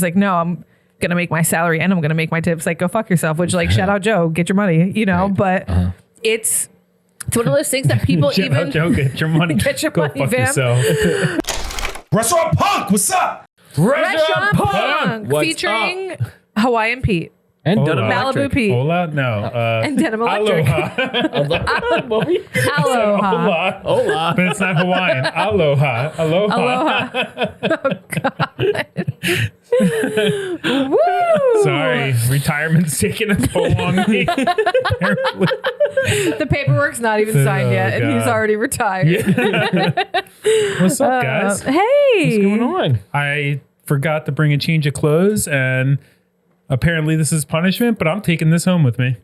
like, no, I'm going to make my salary and I'm going to make my tips. Like, go fuck yourself, which like, shout out Joe, get your money, you know, but it's one of those things that people Shout out Joe, get your money. Get your Go money, fuck fam. yourself. Restaurant Punk, what's up? Restaurant Punk What's featuring Hawaiian Pete. And Hola. Denim Malibu Electric. Pete. Hola? No. And Denim Electric. Aloha. Aloha. Hola. Hola. But it's not Hawaiian. Aloha. Aloha. Aloha. Oh, God. Woo! Sorry. Retirement's taking a toll on me. Apparently. The paperwork's not even signed yet, and he's God. already retired. What's up, guys? Hey. What's going on? I forgot to bring a change of clothes, and apparently this is punishment, but I'm taking this home with me.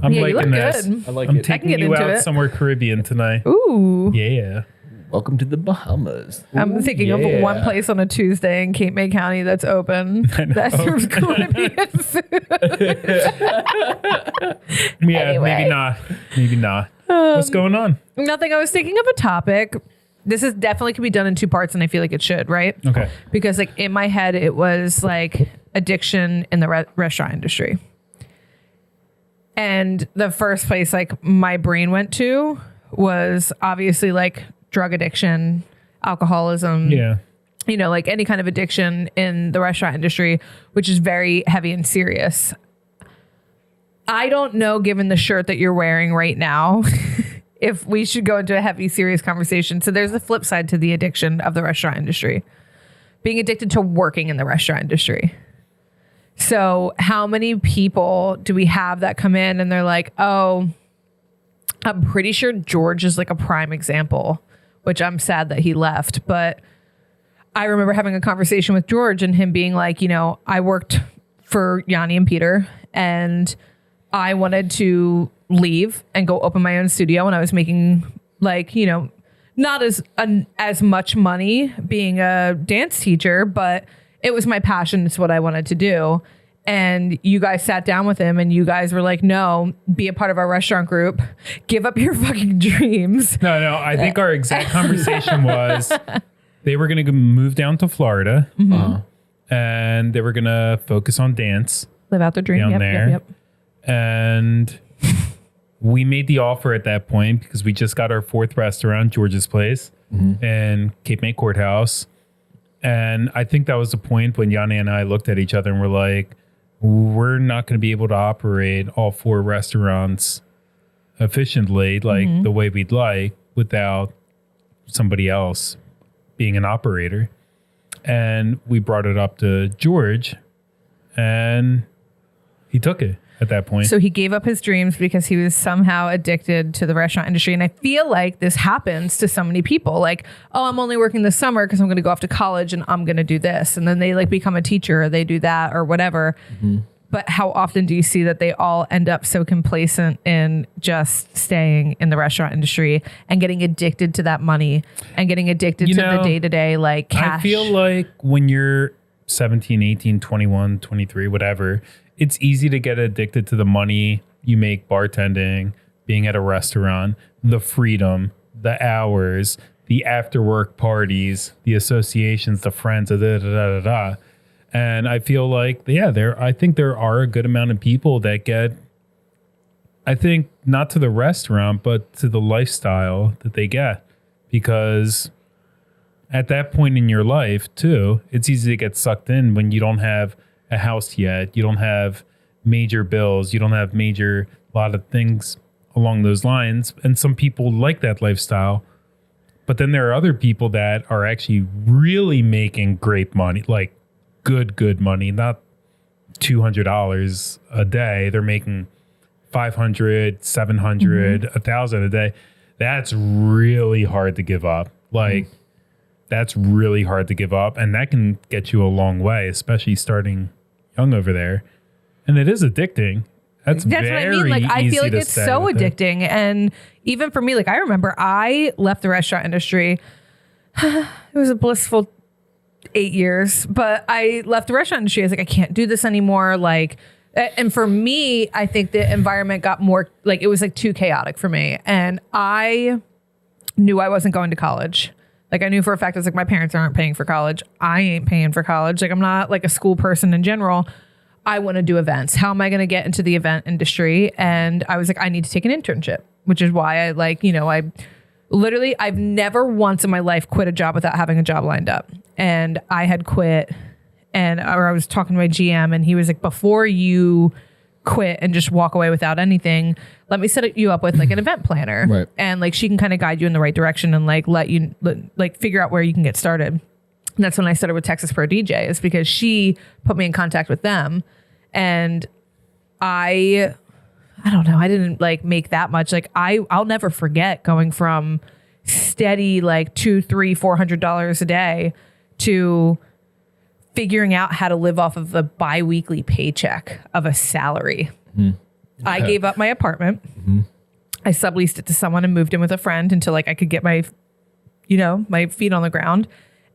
I'm Yeah, you liking look this. good. I like I'm it. taking get you into out it. somewhere Caribbean tonight. Ooh. Yeah. Welcome to the Bahamas. I'm thinking of one place on a Tuesday in Cape May County that's open that serves Caribbean food. Yeah, Anyway. maybe not. Maybe not. What's going on? Nothing. I was thinking of a topic. This is definitely can be done in two parts, and I feel like it should, right? Okay. Because like in my head, it was like addiction in the restaurant industry. And the first place like my brain went to was obviously like drug addiction, alcoholism, Yeah. you know, like any kind of addiction in the restaurant industry, which is very heavy and serious. I don't know, given the shirt that you're wearing right now, if we should go into a heavy, serious conversation. So there's the flip side to the addiction of the restaurant industry, being addicted to working in the restaurant industry. So how many people do we have that come in and they're like, oh, I'm pretty sure George is like a prime example, which I'm sad that he left. But I remember having a conversation with George and him being like, you know, I worked for Yanni and Peter and I wanted to leave and go open my own studio. And I was making like, you know, not as much money being a dance teacher, but it was my passion. It's what I wanted to do. And you guys sat down with him and you guys were like, no, be a part of our restaurant group. Give up your fucking dreams. No. I think our exact conversation was they were going to move down to Florida and they were going to focus on dance Live out their dream. down there. Yep. And we made the offer at that point because we just got our fourth restaurant, George's Place, in Cape May Courthouse. And I think that was the point when Yanni and I looked at each other and were like, we're not going to be able to operate all four restaurants efficiently, like the way we'd like, without somebody else being an operator. And we brought it up to George and he took it at that point. So he gave up his dreams because he was somehow addicted to the restaurant industry. And I feel like this happens to so many people. Like, oh, I'm only working this summer because I'm going to go off to college and I'm going to do this. And then they like become a teacher or they do that or whatever. But how often do you see that they all end up so complacent in just staying in the restaurant industry and getting addicted to that money and getting addicted to the day-to-day like cash? I feel like when you're 17, 18, 21, 23, whatever, it's easy to get addicted to the money you make bartending, being at a restaurant, the freedom, the hours, the after work parties, the associations, the friends, da. And I feel like, I think there are a good amount of people that get, I think not to the restaurant, but to the lifestyle that they get. Because at that point in your life too, it's easy to get sucked in when you don't have a house yet, you don't have major bills, you don't have a lot of things along those lines. And some people like that lifestyle, but then there are other people that are actually really making great money, like good money, not $200 a day. They're making $500, $700, $1,000 a day. That's really hard to give up. Like that's really hard to give up. And that can get you a long way, especially starting young over there. And it is addicting. That's what I mean. Like, I feel like it's so addicting. And even for me, like, I remember I left the restaurant industry. It was a blissful 8 years, but I left the restaurant industry. I was like, I can't do this anymore. Like, and for me, I think the environment got more, like, it was like too chaotic for me. And I knew I wasn't going to college. Like I knew for a fact, I was like, my parents aren't paying for college. I ain't paying for college. Like I'm not like a school person in general. I want to do events. How am I going to get into the event industry? And I was like, I need to take an internship, which is why I've never once in my life quit a job without having a job lined up. And I had quit or I was talking to my GM and he was like, before you quit and just walk away without anything, let me set you up with like an event planner. Right. And like, she can kind of guide you in the right direction and like, let you like figure out where you can get started. And that's when I started with Texas Pro DJ, is because she put me in contact with them. And I don't know, I didn't like make that much. Like I'll never forget going from steady like $200, $300, $400 a day to figuring out how to live off of a bi-weekly paycheck of a salary. I gave up my apartment. I subleased it to someone and moved in with a friend until like I could get my feet on the ground.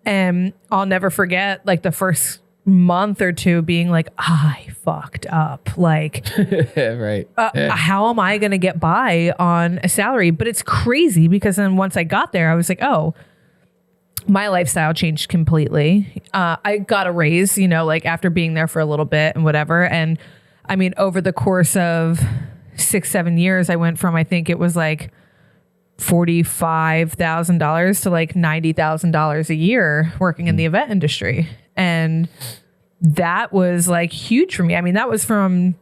And I'll never forget like the first month or two being like, I fucked up. Like, Right. how am I going to get by on a salary? But it's crazy because then once I got there, I was like, oh, my lifestyle changed completely. I got a raise, like after being there for a little bit and whatever. And I mean, over the course of 6-7 years, I went from, I think it was like $45,000 to like $90,000 a year working in the event industry. And that was like huge for me. I mean, that was from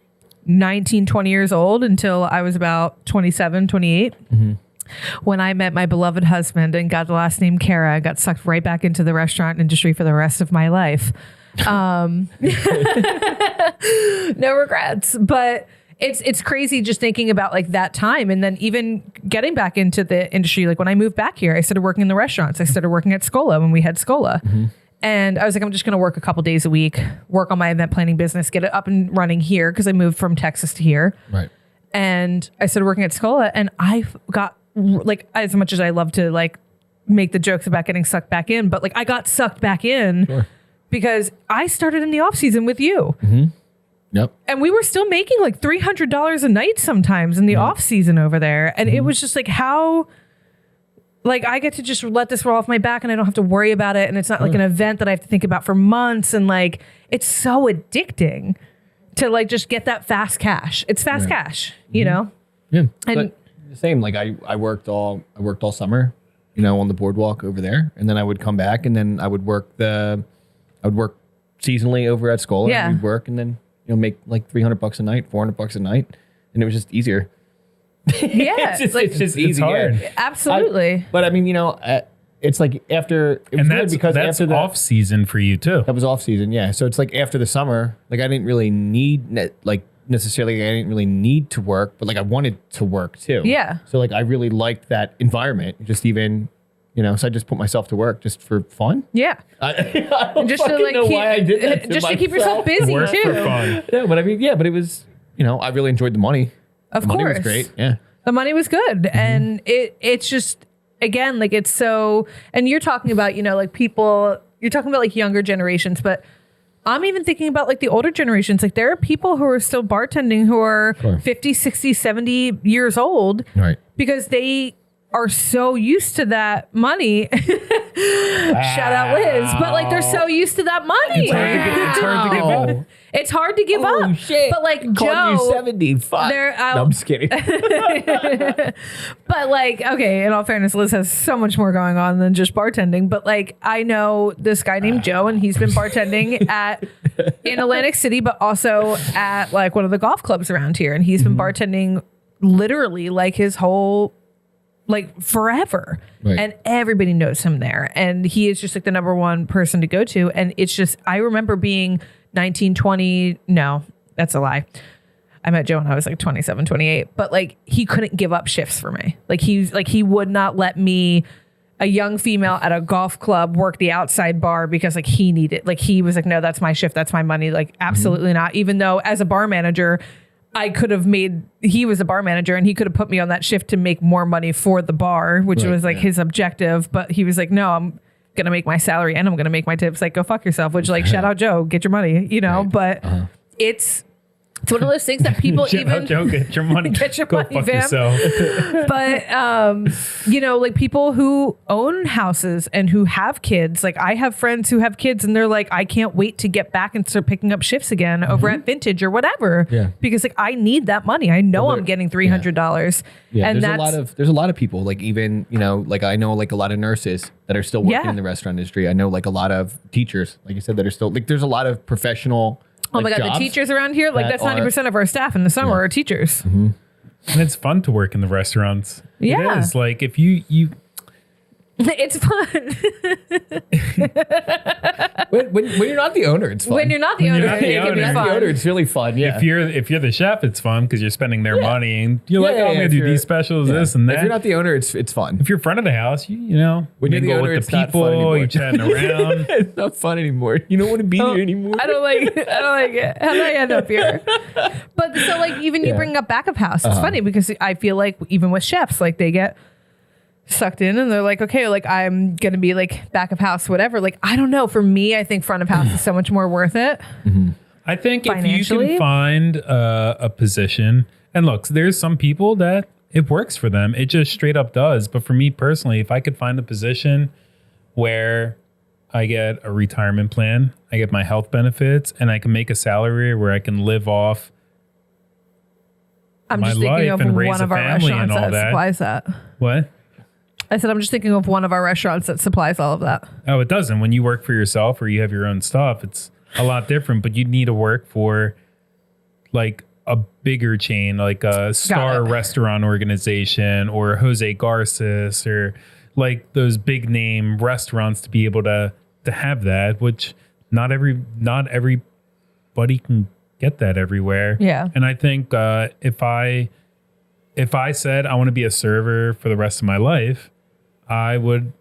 19, 20 years old until I was about 27, 28. When I met my beloved husband and got the last name Kara, I got sucked right back into the restaurant industry for the rest of my life. No regrets, but it's crazy just thinking about like that time. And then even getting back into the industry, like when I moved back here, I started working in the restaurants. I started working at Scola when we had Scola. And I was like, I'm just going to work a couple days a week, work on my event planning business, get it up and running here because I moved from Texas to here. Right. And I started working at Scola, and I got like, as much as I love to like make the jokes about getting sucked back in, but like I got sucked back in because I started in the off season with you. Yep. And we were still making like $300 a night sometimes in the off season over there. And it was just like, how, like I get to just let this roll off my back and I don't have to worry about it. And it's not like an event that I have to think about for months. And like, it's so addicting to like, just get that fast cash. It's fast cash, you know? Yeah. And But the same, like I worked all summer, on the boardwalk over there. And then I would come back and then I would work seasonally over at Scola. Yeah. And we'd work and then, make like $300 a night, $400 a night. And it was just easier. yeah, it's just easy. hard. Yeah. absolutely. But I mean, it's like after, it was And weird that's because after the off season for you too. that was off season. Yeah. So it's like after the summer, like I didn't really need necessarily, I didn't really need to work, but like I wanted to work too. Yeah. So like I really liked that environment, just even, so I just put myself to work just for fun. Yeah. I don't Just to fucking like know why I did that just to keep yourself busy Work too. for fun. Yeah, but I mean, but it was, I really enjoyed the money. Of The money was course. great. Yeah. The money was good. And it's just, again, like it's so, and you're talking about, like people, you're talking about like younger generations, but I'm even thinking about like the older generations. Like there are people who are still bartending who are Sure. 50, 60, 70 years old Right. because they are so used to that money. Shout out Liz. But like they're so used to that money. It's hard to give up. It's hard to give up. Shit. But like Called you Joe, 70. Fuck. They're out- No, I'm just kidding. but like, okay, in all fairness, Liz has so much more going on than just bartending. But like, I know this guy named Joe, and he's been bartending in Atlantic City, but also at like one of the golf clubs around here. And he's been bartending literally like his whole, like forever. Right. And everybody knows him there. And he is just like the number one person to go to. And it's just, I remember being 19, 20. No, that's a lie. I met Joe when I was like 27, 28, but like he couldn't give up shifts for me. Like he would not let me, a young female at a golf club, work the outside bar because like he needed, like he was like, no, that's my shift. That's my money. Like absolutely not. Even though as a bar manager, he was a bar manager and he could have put me on that shift to make more money for the bar, which was like his objective. But he was like, no, I'm going to make my salary and I'm going to make my tips. Like, go fuck yourself, which like, shout out Joe, get your money, but it's It's one of those things that people even Joe, get your money. Get your Go money, fuck fam. yourself. But like people who own houses and who have kids, like I have friends who have kids and they're like, I can't wait to get back and start picking up shifts again over at Vintage or whatever. Yeah. Because like I need that money. I know I'm getting $300. Yeah, And there's a lot of people, like even, like I know like a lot of nurses that are still working in the restaurant industry. I know like a lot of teachers, like you said, that are still like, there's a lot of professional. oh my God, the teachers around here, like that's 90% of our staff in the summer are teachers. And it's fun to work in the restaurants. Yeah. It is. Like if you It's fun. When you're not the owner, it's fun. When you're not the owner, not the it can be owner. fun. the owner, it's really fun. Yeah. if you're the chef, it's fun because you're spending their money and you're like, Yeah, oh, I'm yeah, gonna if do you're- these specials, this and that. If you're not the owner, it's fun. If you're front of the house, you know, When you're the mingle owner, with it's the not fun people, anymore. you're chatting around. It's not fun anymore. You don't want to be here anymore. I don't like it. How did I end up here? But so like even you bring up back of house, it's funny because I feel like even with chefs, like they get sucked in and they're like, okay, like I'm gonna be like back of house, whatever. Like I don't know. For me, I think front of house is so much more worth it. I think if you Financially? can find a position, and look, there's some people that it works for them. It just straight up does. But for me personally, if I could find a position where I get a retirement plan, I get my health benefits, and I can make a salary where I can live off I'm my just thinking life of and raise one a of our family and restaurants all that that. supplies that. what? I said I'm just thinking of one of our restaurants that supplies all of that. Oh, it doesn't. When you work for yourself or you have your own stuff, it's a lot different. But you need to work for like a bigger chain, like a Star it. Restaurant Organization or Jose Garces or like those big name restaurants to be able to have that, which not everybody can get that everywhere. Yeah. And I think if I said I want to be a server for the rest of my life, I would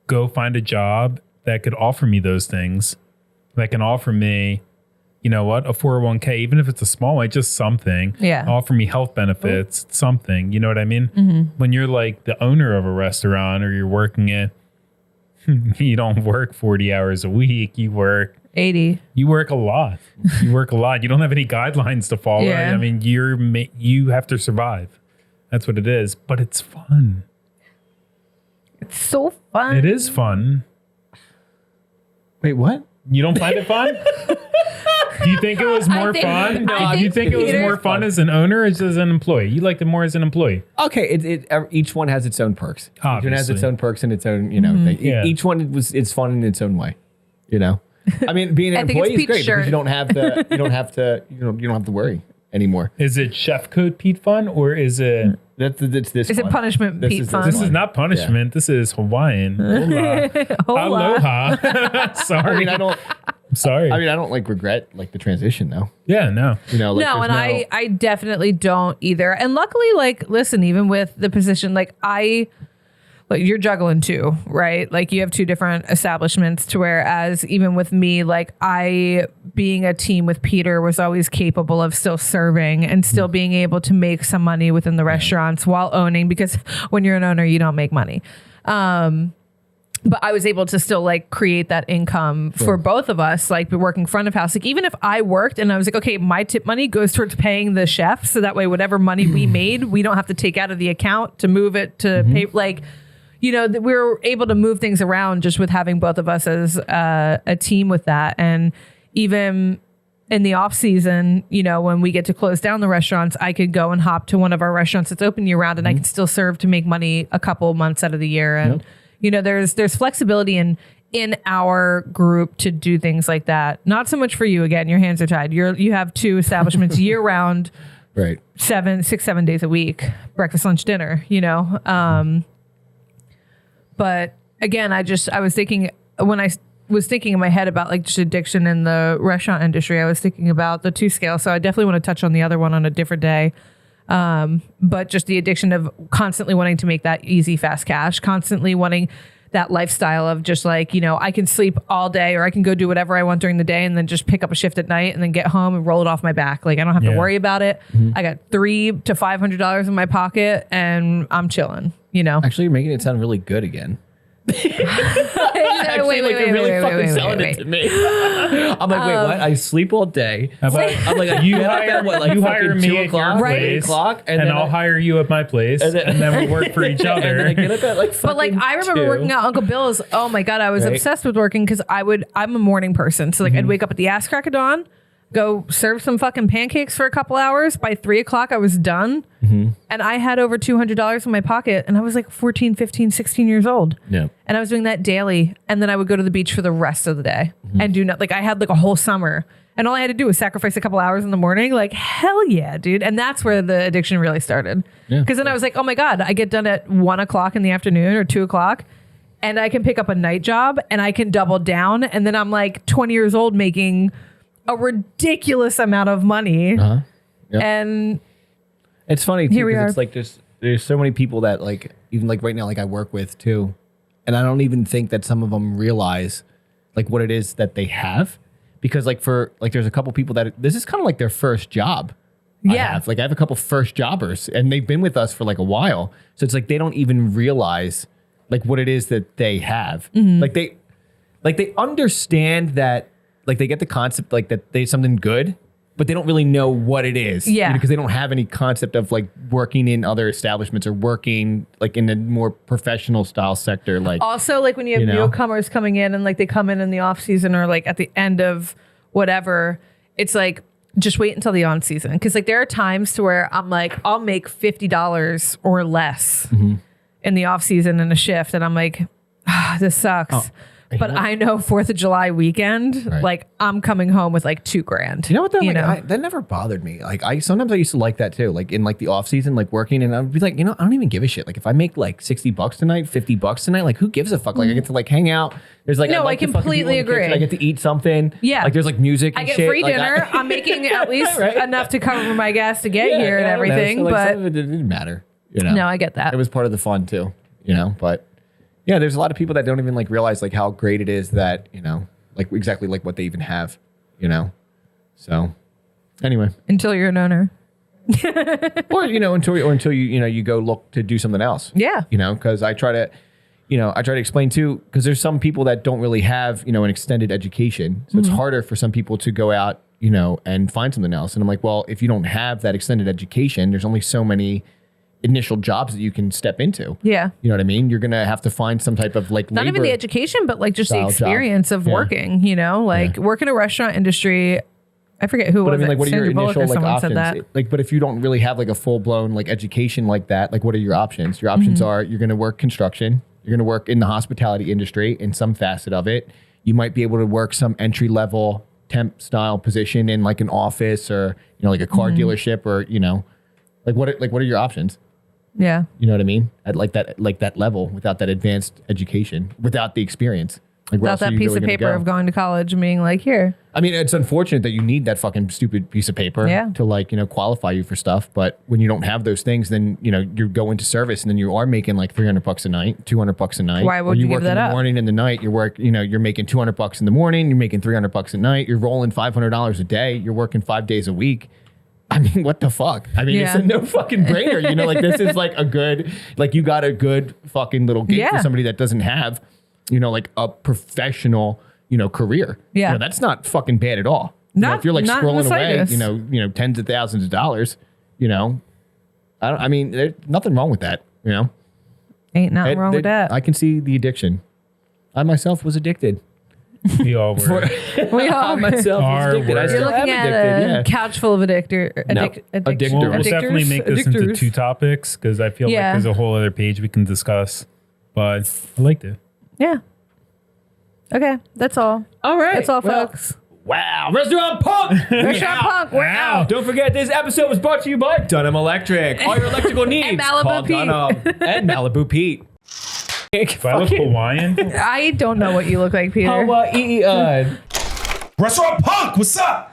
go find a job that could offer me those things, that can offer me, you know what, a 401k, even if it's a small one, just something. Yeah. Offer me health benefits, something. You know what I mean? When you're like the owner of a restaurant or you're working it, you don't work 40 hours a week. You work 80. a lot. You work a lot. You don't have any guidelines to follow. Yeah. I mean, you have to survive. That's what it is. But it's fun. It's so fun. It is fun. Wait, what? You don't find it fun? Do you think it was more think- fun? I Do you think it was Peter's more fun as an owner or as an employee? You liked it more as an employee. Okay, each one has its own perks. Each one has Obviously. its own perks and its own, thing. Yeah. Each one it's fun in its own way. I mean, being an I think employee it's is great Pete's shirt. because you don't have to worry anymore. Is it chef code Pete fun or is it? That's this. Is it one. punishment This Pete is- fun? This is not punishment. This is Hawaiian. Hola. Hola. Aloha. Sorry. I mean, I don't. Sorry. I mean, I don't like regret like the transition though. yeah, no. Like, No, there's and I definitely don't either. And luckily, like, listen, even with the position, like you're juggling too, right? Like you have two different establishments to whereas even with me, like I being a team with Peter was always capable of still serving and still being able to make some money within the restaurants while owning, because when you're an owner, you don't make money. But I was able to still like create that income for both of us, like working front of house. Like even if I worked and I was like, okay, my tip money goes towards paying the chef. So that way, whatever money we made, we don't have to take out of the account to move it to pay. Like, that we were able to move things around just with having both of us as a team with that. And even in the off season, when we get to close down the restaurants, I could go and hop to one of our restaurants that's open year round and I can still serve to make money a couple months out of the year. And, there's flexibility in our group to do things like that. Not so much for you. Again, your hands are tied. You have two establishments year round, right. 7 days a week, breakfast, lunch, dinner, But again, I was thinking when I was thinking in my head about like just addiction in the restaurant industry, I was thinking about the 2 scale. So I definitely want to touch on the other one on a different day. But just the addiction of constantly wanting to make that easy, fast cash, constantly wanting that lifestyle of just like, I can sleep all day or I can go do whatever I want during the day and then just pick up a shift at night and then get home and roll it off my back. Like I don't have to worry about it. I got $300 to $500 in my pocket and I'm chilling, Actually, you're making it sound really good again. Actually, like you're really fucking selling it to me. I'm like, wait, what? I sleep all day. I'm like, you get up hire at what, like you fucking hire 2 me at o'clock, your 3 place, o'clock, and I'll hire you at my place, and then we work for each other. And then I get up at like But like I remember 2. working at Uncle Bill's. Oh my god, I was Right. obsessed with working because I'm a morning person. So like I'd wake up at the ass crack of dawn, go serve some fucking pancakes for a couple hours. By 3 o'clock, I was done. And I had over $200 in my pocket, and I was like 14, 15, 16 years old. Yeah. And I was doing that daily. And then I would go to the beach for the rest of the day and do not like I had like a whole summer. And all I had to do was sacrifice a couple hours in the morning. Like, hell yeah, dude. And that's where the addiction really started. Yeah. Because then I was like, oh my God, I get done at 1 o'clock in the afternoon or 2 o'clock. And I can pick up a night job and I can double down. And then I'm like 20 years old making a ridiculous amount of money. Yep. And It's funny too Here we because are. it's like there's so many people that like even like right now like I work with too, and I don't even think that some of them realize like what it is that they have, because like for like there's a couple people that this is kind of like their first job. I Yeah. have a couple first jobbers and they've been with us for like a while, so it's like they don't even realize like what it is that they have. Like they understand that like they get the concept like that they something good, but they don't really know what it is. Yeah. Because they don't have any concept of like working in other establishments or working like in a more professional style sector. Like also like when you have You know? newcomers coming in and like they come in the off season or like at the end of whatever, it's like, just wait until the on season. Cause like there are times to where I'm like, I'll make $50 or less in the off season in a shift. And I'm like, this sucks. But I know 4th of July weekend, Right. like I'm coming home with like $2,000. You know what? That, like, know? that never bothered me. Like sometimes I used to like that too. Like in like the off season, like working, and I'd be like, I don't even give a shit. Like if I make like $60 tonight, $50 tonight, like who gives a fuck? Like I get to like hang out. There's like No, like I the fucking completely people in the kitchen. agree. I get to eat something. Yeah. Like there's like music. I And get shit. free Like, dinner. I'm making at least Right. enough to cover my gas to get Yeah, here and I don't know. everything. So, like, some But of it didn't matter. You know. no, I get that. It was part of the fun too. You know, but yeah, there's a lot of people that don't even like realize like how great it is that like exactly like what they even have. So anyway. Until you're an owner. or until you go look to do something else. Yeah. Because I try to explain too, because there's some people that don't really have an extended education, so it's harder for some people to go out and find something else. And I'm like, well, if you don't have that extended education, there's only so many initial jobs that you can step into. Yeah. You know what I mean? You're gonna have to find some type of like Not even the education, but like just the style job. experience of Yeah. working, like work in a restaurant industry. I forget who But was I mean, it. like, what are your Sandra Bullock initial or like someone said options? that. Like, but if you don't really have like a full blown like education like that, like, what are your options? Your options are you're going to work construction, you're going to work in the hospitality industry in some facet of it. You might be able to work some entry level temp style position in like an office or like a car dealership or what are your options? Yeah. You know what I mean? At like that level, without that advanced education, without the experience. Like where Without else are that you piece really of gonna paper go? of going to college and being like, here. I mean, it's unfortunate that you need that fucking stupid piece of paper Yeah. to like, qualify you for stuff. But when you don't have those things, then, you go into service and then you are making like $300 a night, $200 a night. Why would or you work give that in the up? morning and the night. You're making $200 in the morning. You're making $300 a night. You're rolling $500 a day. You're working 5 days a week. I mean, what the fuck? I mean, it's Yeah. a no fucking brainer. Like this is like a good, like you got a good fucking little gig for Yeah. somebody that doesn't have, like a professional, career. Yeah. That's not fucking bad at all. If you're like Not in the scrolling away, slightest. tens of thousands of dollars, I mean, there's nothing wrong with that. Ain't nothing wrong with that. I can see the addiction. I myself was addicted. We all were. We I all. myself was Are addicted. I were. still You're looking am at addicted. a Yeah. couch full of addictors. Addictors. We'll definitely make this into 2 topics because I feel Yeah. like there's a whole other page we can discuss. But I liked it. Yeah. Okay, that's all. All right. That's all, Well, folks. Wow. Restaurant Punk. Restaurant Punk, we're out. Don't forget, this episode was brought to you by Dunham Electric. All your electrical needs. And Malibu call Pete. Dunham. And Malibu Pete. If I look Hawaiian, I don't know what you look like, Peter. Restaurant Punk, what's up?